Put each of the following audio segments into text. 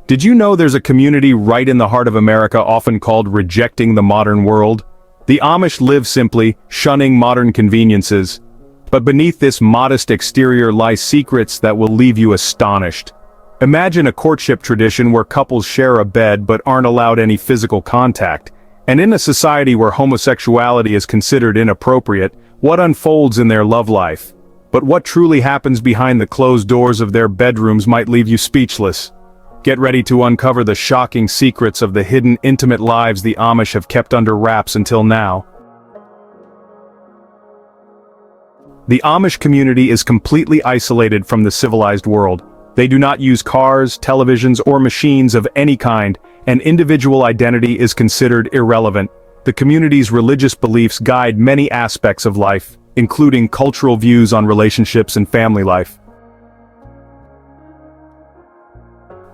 Did you know there's a community right in the heart of America often called rejecting the modern world? The Amish live simply, shunning modern conveniences. But beneath this modest exterior lie secrets that will leave you astonished. Imagine a courtship tradition where couples share a bed but aren't allowed any physical contact. And in a society where homosexuality is considered inappropriate, what unfolds in their love life? But what truly happens behind the closed doors of their bedrooms might leave you speechless. Get ready to uncover the shocking secrets of the hidden, intimate lives the Amish have kept under wraps until now. The Amish community is completely isolated from the civilized world. They do not use cars, televisions, or machines of any kind, and individual identity is considered irrelevant. The community's religious beliefs guide many aspects of life, including cultural views on relationships and family life.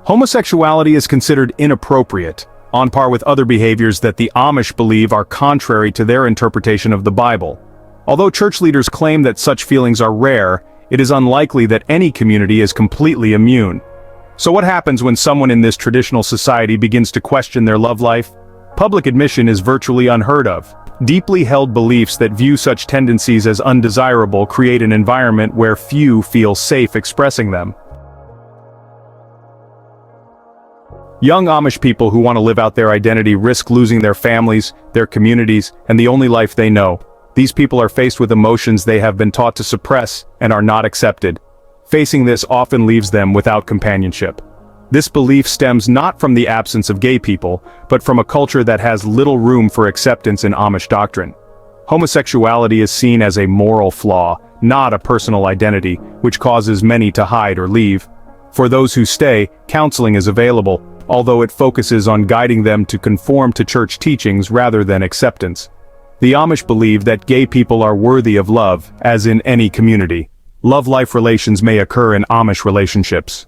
Homosexuality is considered inappropriate, on par with other behaviors that the Amish believe are contrary to their interpretation of the Bible. Although church leaders claim that such feelings are rare, it is unlikely that any community is completely immune. So what happens when someone in this traditional society begins to question their love life? Public admission is virtually unheard of. Deeply held beliefs that view such tendencies as undesirable create an environment where few feel safe expressing them. Young Amish people who want to live out their identity risk losing their families, their communities, and the only life they know. These people are faced with emotions they have been taught to suppress and are not accepted. Facing this often leaves them without companionship. This belief stems not from the absence of gay people, but from a culture that has little room for acceptance in Amish doctrine. Homosexuality is seen as a moral flaw, not a personal identity, which causes many to hide or leave. For those who stay, counseling is available, although it focuses on guiding them to conform to church teachings rather than acceptance. The Amish believe that gay people are worthy of love, as in any community. Love-life relations may occur in Amish relationships.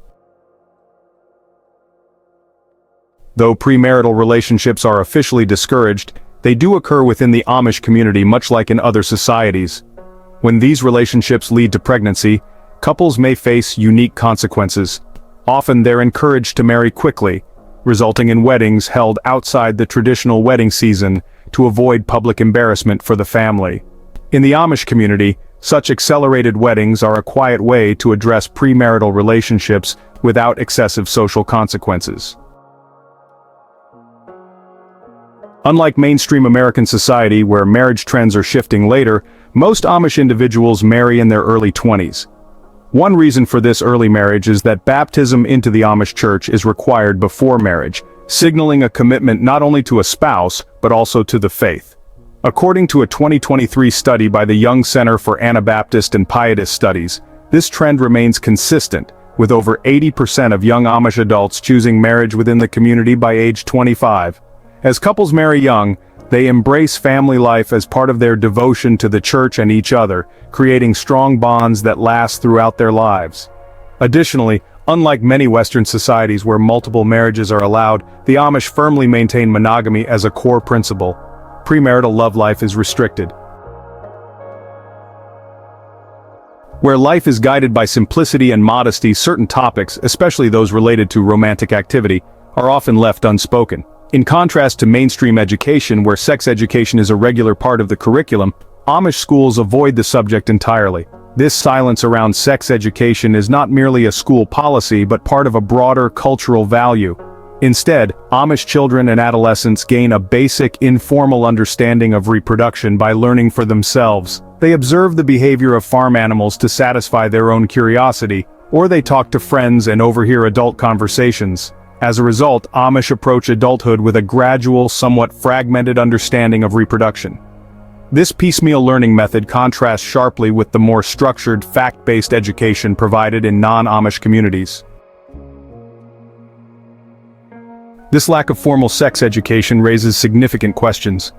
Though premarital relationships are officially discouraged, they do occur within the Amish community much like in other societies. When these relationships lead to pregnancy, couples may face unique consequences. Often they're encouraged to marry quickly, resulting in weddings held outside the traditional wedding season to avoid public embarrassment for the family. In the Amish community, such accelerated weddings are a quiet way to address premarital relationships without excessive social consequences. Unlike mainstream American society where marriage trends are shifting later, most Amish individuals marry in their early 20s. One reason for this early marriage is that baptism into the Amish church is required before marriage, signaling a commitment not only to a spouse, but also to the faith. According to a 2023 study by the Young Center for Anabaptist and Pietist Studies, this trend remains consistent, with over 80% of young Amish adults choosing marriage within the community by age 25. As couples marry young, they embrace family life as part of their devotion to the church and each other, creating strong bonds that last throughout their lives. Additionally, unlike many Western societies where multiple marriages are allowed, the Amish firmly maintain monogamy as a core principle. Premarital love life is restricted. Where life is guided by simplicity and modesty, certain topics, especially those related to romantic activity, are often left unspoken. In contrast to mainstream education where sex education is a regular part of the curriculum, Amish schools avoid the subject entirely. This silence around sex education is not merely a school policy but part of a broader cultural value. Instead, Amish children and adolescents gain a basic, informal understanding of reproduction by learning for themselves. They observe the behavior of farm animals to satisfy their own curiosity, or they talk to friends and overhear adult conversations. As a result, Amish approach adulthood with a gradual, somewhat fragmented understanding of reproduction. This piecemeal learning method contrasts sharply with the more structured, fact-based education provided in non-Amish communities. This lack of formal sex education raises significant questions.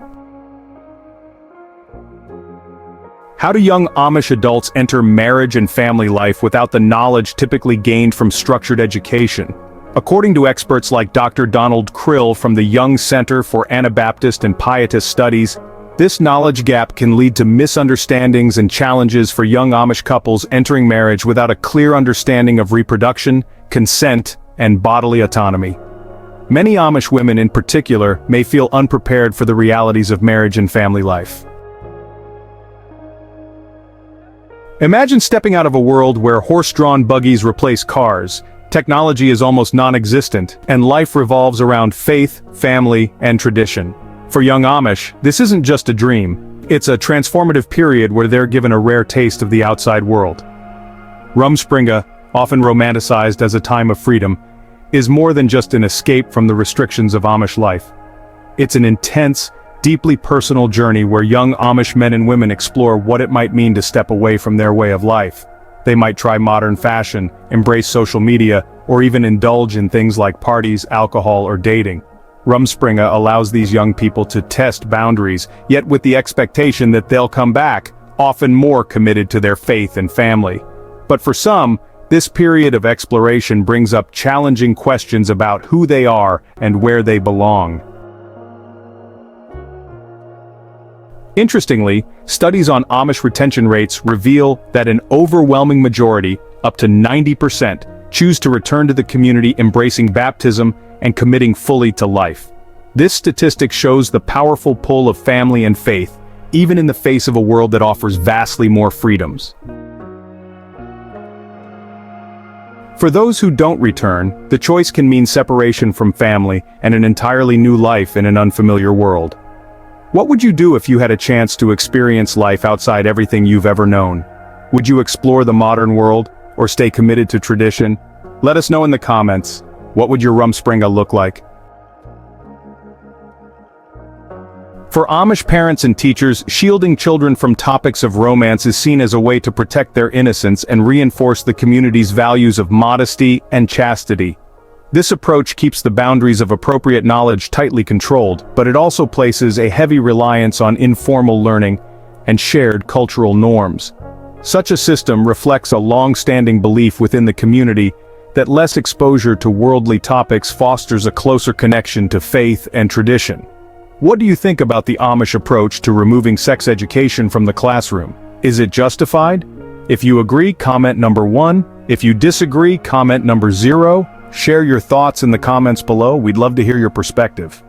How do young Amish adults enter marriage and family life without the knowledge typically gained from structured education? According to experts like Dr. Donald Krill from the Young Center for Anabaptist and Pietist Studies, this knowledge gap can lead to misunderstandings and challenges for young Amish couples entering marriage without a clear understanding of reproduction, consent, and bodily autonomy. Many Amish women in particular may feel unprepared for the realities of marriage and family life. Imagine stepping out of a world where horse-drawn buggies replace cars, technology is almost non-existent, and life revolves around faith, family, and tradition. For young Amish, this isn't just a dream, it's a transformative period where they're given a rare taste of the outside world. Rumspringa, often romanticized as a time of freedom, is more than just an escape from the restrictions of Amish life. It's an intense, deeply personal journey where young Amish men and women explore what it might mean to step away from their way of life. They might try modern fashion, embrace social media, or even indulge in things like parties, alcohol, or dating. Rumspringa allows these young people to test boundaries, yet with the expectation that they'll come back, often more committed to their faith and family. But for some, this period of exploration brings up challenging questions about who they are and where they belong. Interestingly, studies on Amish retention rates reveal that an overwhelming majority, up to 90%, choose to return to the community embracing baptism and committing fully to life. This statistic shows the powerful pull of family and faith, even in the face of a world that offers vastly more freedoms. For those who don't return, the choice can mean separation from family and an entirely new life in an unfamiliar world. What would you do if you had a chance to experience life outside everything you've ever known? Would you explore the modern world, or stay committed to tradition? Let us know in the comments. What would your Rumspringa look like? For Amish parents and teachers, shielding children from topics of romance is seen as a way to protect their innocence and reinforce the community's values of modesty and chastity. This approach keeps the boundaries of appropriate knowledge tightly controlled, but it also places a heavy reliance on informal learning and shared cultural norms. Such a system reflects a long-standing belief within the community that less exposure to worldly topics fosters a closer connection to faith and tradition. What do you think about the Amish approach to removing sex education from the classroom? Is it justified? If you agree, comment number 1. If you disagree, comment number 0. Share your thoughts in the comments below, we'd love to hear your perspective.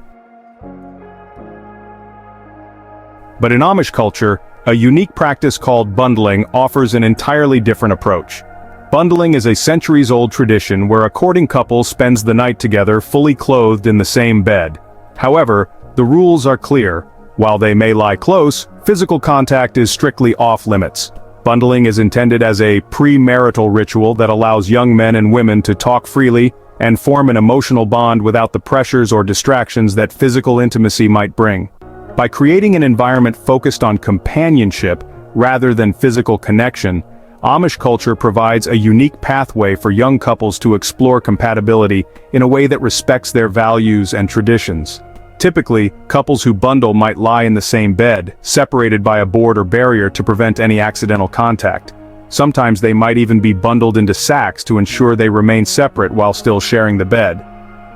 But in Amish culture, a unique practice called bundling offers an entirely different approach. Bundling is a centuries-old tradition where a courting couple spends the night together fully clothed in the same bed. However, the rules are clear. While they may lie close, physical contact is strictly off-limits. Bundling is intended as a premarital ritual that allows young men and women to talk freely and form an emotional bond without the pressures or distractions that physical intimacy might bring. By creating an environment focused on companionship rather than physical connection, Amish culture provides a unique pathway for young couples to explore compatibility in a way that respects their values and traditions. Typically, couples who bundle might lie in the same bed, separated by a board or barrier to prevent any accidental contact. Sometimes they might even be bundled into sacks to ensure they remain separate while still sharing the bed.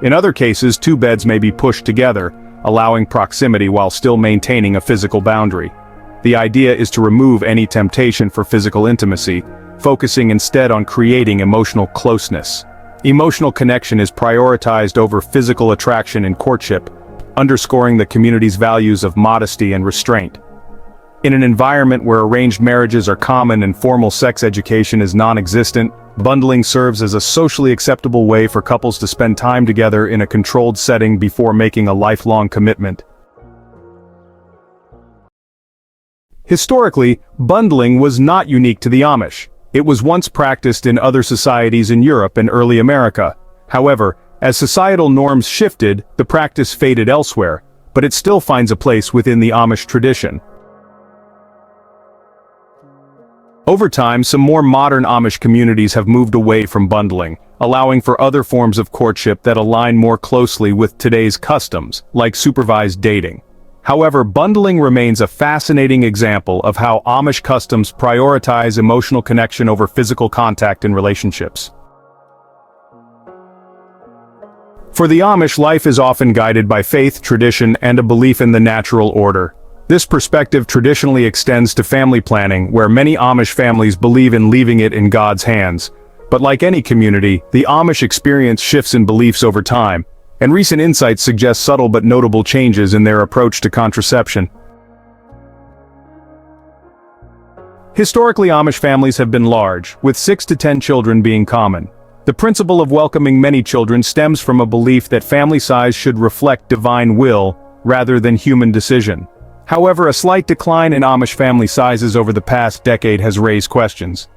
In other cases, 2 beds may be pushed together, allowing proximity while still maintaining a physical boundary. The idea is to remove any temptation for physical intimacy, focusing instead on creating emotional closeness. Emotional connection is prioritized over physical attraction in courtship, underscoring the community's values of modesty and restraint. In an environment where arranged marriages are common and formal sex education is non-existent, bundling serves as a socially acceptable way for couples to spend time together in a controlled setting before making a lifelong commitment. Historically, bundling was not unique to the Amish. It was once practiced in other societies in Europe and early America. However, as societal norms shifted, the practice faded elsewhere, but it still finds a place within the Amish tradition. Over time, some more modern Amish communities have moved away from bundling, allowing for other forms of courtship that align more closely with today's customs, like supervised dating. However, bundling remains a fascinating example of how Amish customs prioritize emotional connection over physical contact in relationships. For the Amish, life is often guided by faith, tradition, and a belief in the natural order. This perspective traditionally extends to family planning, where many Amish families believe in leaving it in God's hands. But like any community, the Amish experience shifts in beliefs over time, and recent insights suggest subtle but notable changes in their approach to contraception. Historically, Amish families have been large, with 6 to 10 children being common. The principle of welcoming many children stems from a belief that family size should reflect divine will, rather than human decision. However, a slight decline in Amish family sizes over the past decade has raised questions.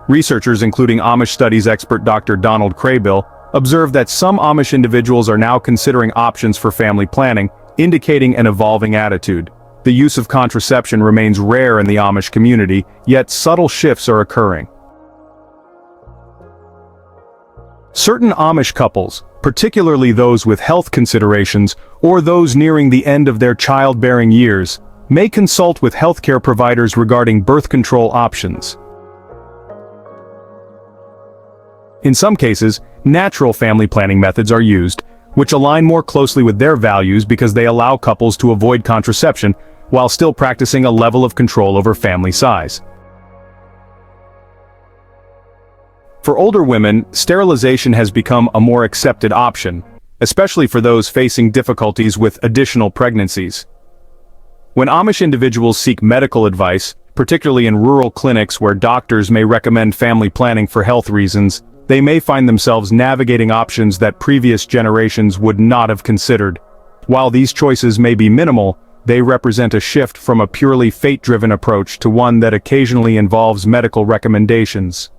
Researchers, including Amish studies expert Dr. Donald Craybill, observed that some Amish individuals are now considering options for family planning, indicating an evolving attitude. The use of contraception remains rare in the Amish community, yet subtle shifts are occurring. Certain Amish couples, particularly those with health considerations or those nearing the end of their childbearing years, may consult with healthcare providers regarding birth control options. In some cases, natural family planning methods are used, which align more closely with their values because they allow couples to avoid contraception while still practicing a level of control over family size. For older women, sterilization has become a more accepted option, especially for those facing difficulties with additional pregnancies. When Amish individuals seek medical advice, particularly in rural clinics where doctors may recommend family planning for health reasons, they may find themselves navigating options that previous generations would not have considered. While these choices may be minimal, they represent a shift from a purely fate-driven approach to one that occasionally involves medical recommendations.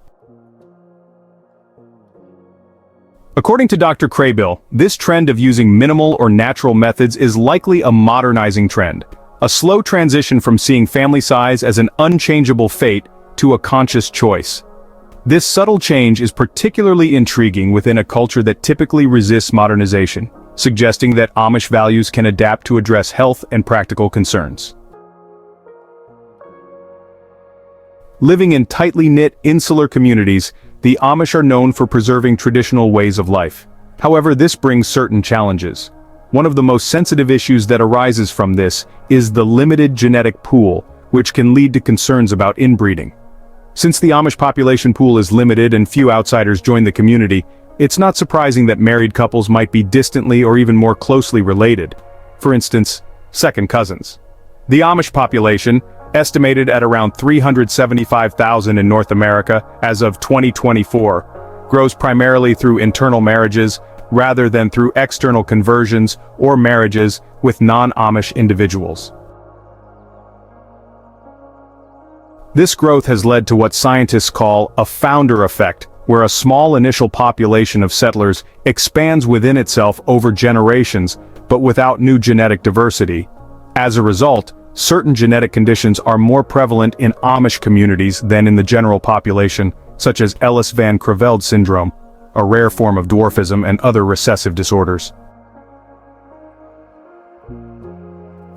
According to Dr. Craybill, this trend of using minimal or natural methods is likely a modernizing trend, a slow transition from seeing family size as an unchangeable fate to a conscious choice. This subtle change is particularly intriguing within a culture that typically resists modernization, suggesting that Amish values can adapt to address health and practical concerns. Living in tightly knit, insular communities, the Amish are known for preserving traditional ways of life. However, this brings certain challenges. One of the most sensitive issues that arises from this is the limited genetic pool, which can lead to concerns about inbreeding. Since the Amish population pool is limited and few outsiders join the community, it's not surprising that married couples might be distantly or even more closely related. For instance, second cousins. The Amish population, estimated at around 375,000 in North America as of 2024, grows primarily through internal marriages rather than through external conversions or marriages with non-Amish individuals. This growth has led to what scientists call a founder effect, where a small initial population of settlers expands within itself over generations, but without new genetic diversity. As a result, certain genetic conditions are more prevalent in Amish communities than in the general population, such as Ellis Van Creveld syndrome, a rare form of dwarfism, and other recessive disorders.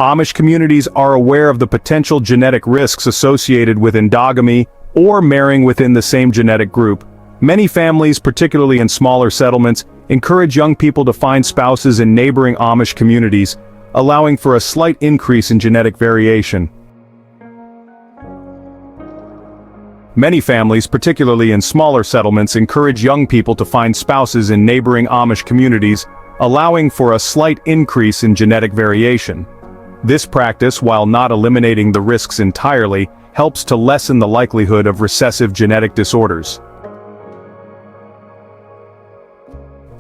Amish communities are aware of the potential genetic risks associated with endogamy or marrying within the same genetic group. Many families, particularly in smaller settlements, encourage young people to find spouses in neighboring Amish communities, allowing for a slight increase in genetic variation. Many families, particularly in smaller settlements, encourage young people to find spouses in neighboring Amish communities, allowing for a slight increase in genetic variation. This practice, while not eliminating the risks entirely, helps to lessen the likelihood of recessive genetic disorders.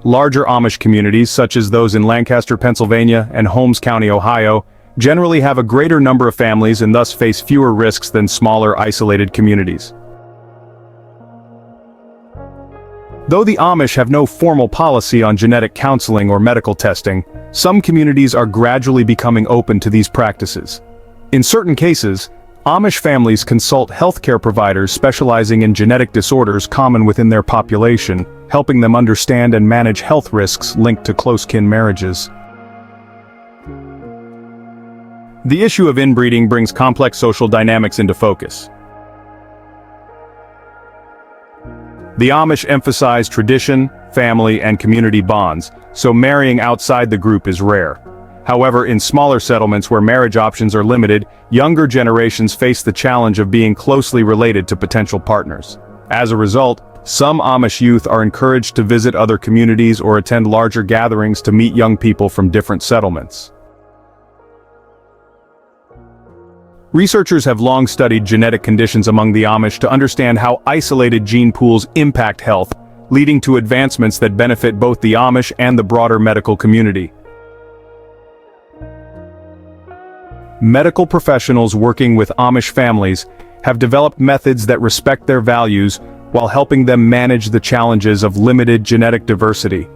Larger Amish communities, such as those in Lancaster, Pennsylvania, and Holmes County, Ohio, generally have a greater number of families and thus face fewer risks than smaller, isolated communities. Though the Amish have no formal policy on genetic counseling or medical testing, some communities are gradually becoming open to these practices. In certain cases, Amish families consult healthcare providers specializing in genetic disorders common within their population, helping them understand and manage health risks linked to close-kin marriages. The issue of inbreeding brings complex social dynamics into focus. The Amish emphasize tradition, family, and community bonds, so marrying outside the group is rare. However, in smaller settlements where marriage options are limited, younger generations face the challenge of being closely related to potential partners. As a result, some Amish youth are encouraged to visit other communities or attend larger gatherings to meet young people from different settlements. Researchers have long studied genetic conditions among the Amish to understand how isolated gene pools impact health, leading to advancements that benefit both the Amish and the broader medical community. Medical professionals working with Amish families have developed methods that respect their values while helping them manage the challenges of limited genetic diversity.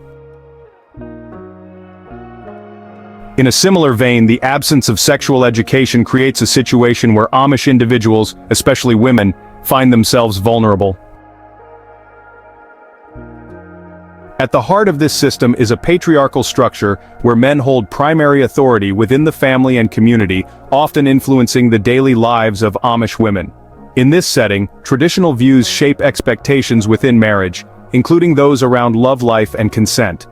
In a similar vein, the absence of sexual education creates a situation where Amish individuals, especially women, find themselves vulnerable. At the heart of this system is a patriarchal structure where men hold primary authority within the family and community, often influencing the daily lives of Amish women. In this setting, traditional views shape expectations within marriage, including those around love life and consent.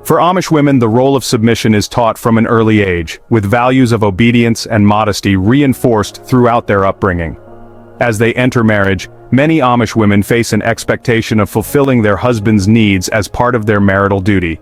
For Amish women, the role of submission is taught from an early age, with values of obedience and modesty reinforced throughout their upbringing. As they enter marriage, many Amish women face an expectation of fulfilling their husband's needs as part of their marital duty.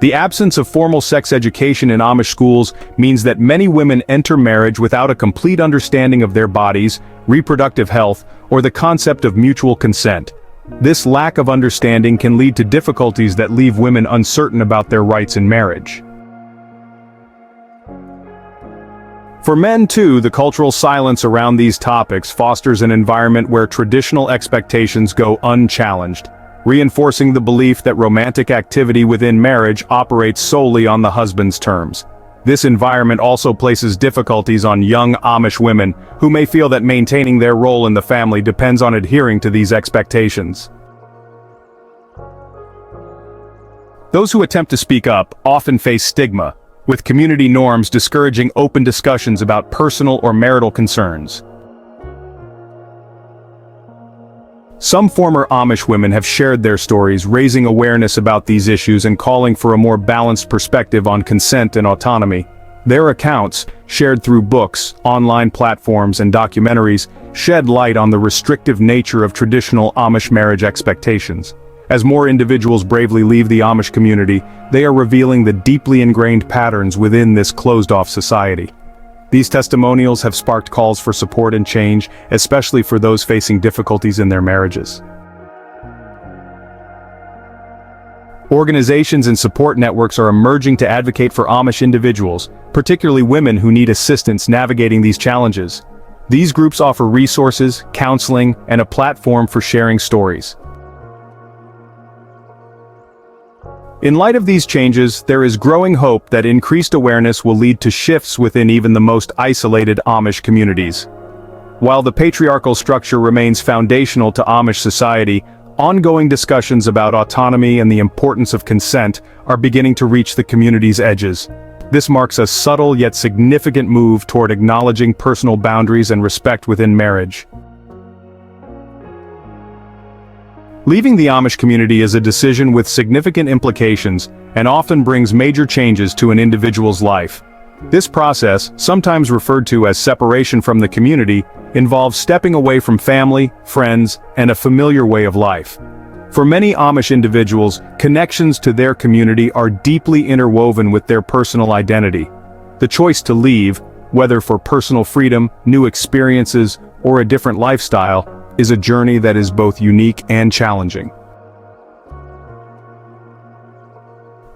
The absence of formal sex education in Amish schools means that many women enter marriage without a complete understanding of their bodies, reproductive health, or the concept of mutual consent. This lack of understanding can lead to difficulties that leave women uncertain about their rights in marriage. For men too, the cultural silence around these topics fosters an environment where traditional expectations go unchallenged, reinforcing the belief that romantic activity within marriage operates solely on the husband's terms. This environment also places difficulties on young Amish women, who may feel that maintaining their role in the family depends on adhering to these expectations. Those who attempt to speak up often face stigma, with community norms discouraging open discussions about personal or marital concerns. Some former Amish women have shared their stories, raising awareness about these issues and calling for a more balanced perspective on consent and autonomy. Their accounts, shared through books, online platforms, and documentaries, shed light on the restrictive nature of traditional Amish marriage expectations. As more individuals bravely leave the Amish community, they are revealing the deeply ingrained patterns within this closed-off society. These testimonials have sparked calls for support and change, especially for those facing difficulties in their marriages. Organizations and support networks are emerging to advocate for Amish individuals, particularly women who need assistance navigating these challenges. These groups offer resources, counseling, and a platform for sharing stories. In light of these changes, there is growing hope that increased awareness will lead to shifts within even the most isolated Amish communities. While the patriarchal structure remains foundational to Amish society, ongoing discussions about autonomy and the importance of consent are beginning to reach the community's edges. This marks a subtle yet significant move toward acknowledging personal boundaries and respect within marriage. Leaving the Amish community is a decision with significant implications and often brings major changes to an individual's life. This process, sometimes referred to as separation from the community, involves stepping away from family, friends, and a familiar way of life. For many Amish individuals, connections to their community are deeply interwoven with their personal identity. The choice to leave, whether for personal freedom, new experiences, or a different lifestyle, is a journey that is both unique and challenging.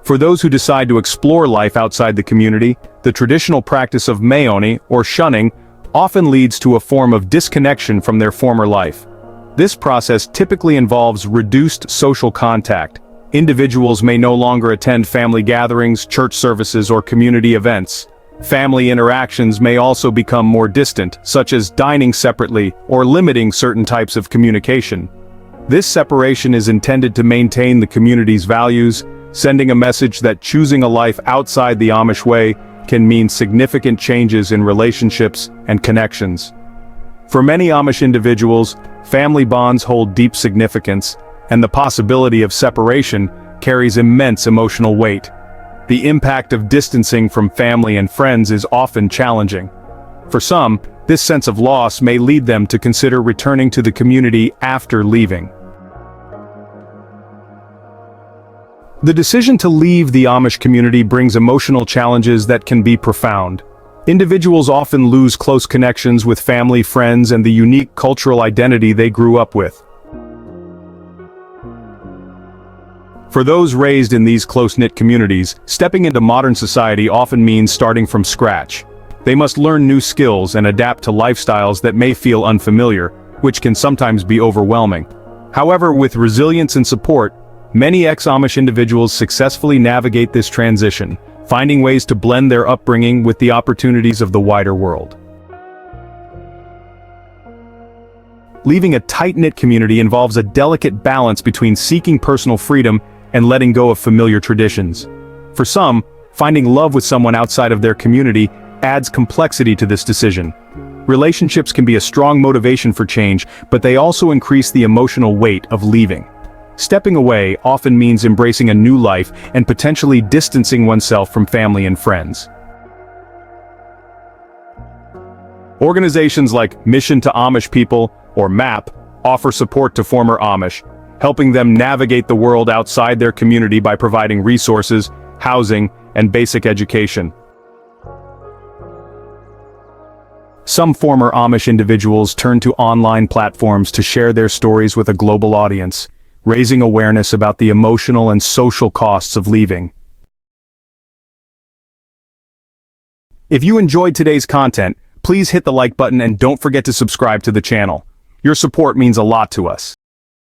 For those who decide to explore life outside the community, the traditional practice of mayoni, or shunning, often leads to a form of disconnection from their former life. This process typically involves reduced social contact. Individuals may no longer attend family gatherings, church services, or community events. Family interactions may also become more distant, such as dining separately or limiting certain types of communication. This separation is intended to maintain the community's values, sending a message that choosing a life outside the Amish way can mean significant changes in relationships and connections. For many Amish individuals, family bonds hold deep significance, and the possibility of separation carries immense emotional weight. The impact of distancing from family and friends is often challenging. For some, this sense of loss may lead them to consider returning to the community after leaving. The decision to leave the Amish community brings emotional challenges that can be profound. Individuals often lose close connections with family, friends, and the unique cultural identity they grew up with. For those raised in these close-knit communities, stepping into modern society often means starting from scratch. They must learn new skills and adapt to lifestyles that may feel unfamiliar, which can sometimes be overwhelming. However, with resilience and support, many ex-Amish individuals successfully navigate this transition, finding ways to blend their upbringing with the opportunities of the wider world. Leaving a tight-knit community involves a delicate balance between seeking personal freedom and letting go of familiar traditions. For some, finding love with someone outside of their community adds complexity to this decision. Relationships can be a strong motivation for change, but they also increase the emotional weight of leaving. Stepping away often means embracing a new life and potentially distancing oneself from family and friends. Organizations like Mission to Amish People, or MAP, offer support to former Amish, helping them navigate the world outside their community by providing resources, housing, and basic education. Some former Amish individuals turn to online platforms to share their stories with a global audience, raising awareness about the emotional and social costs of leaving. If you enjoyed today's content, please hit the like button and don't forget to subscribe to the channel. Your support means a lot to us.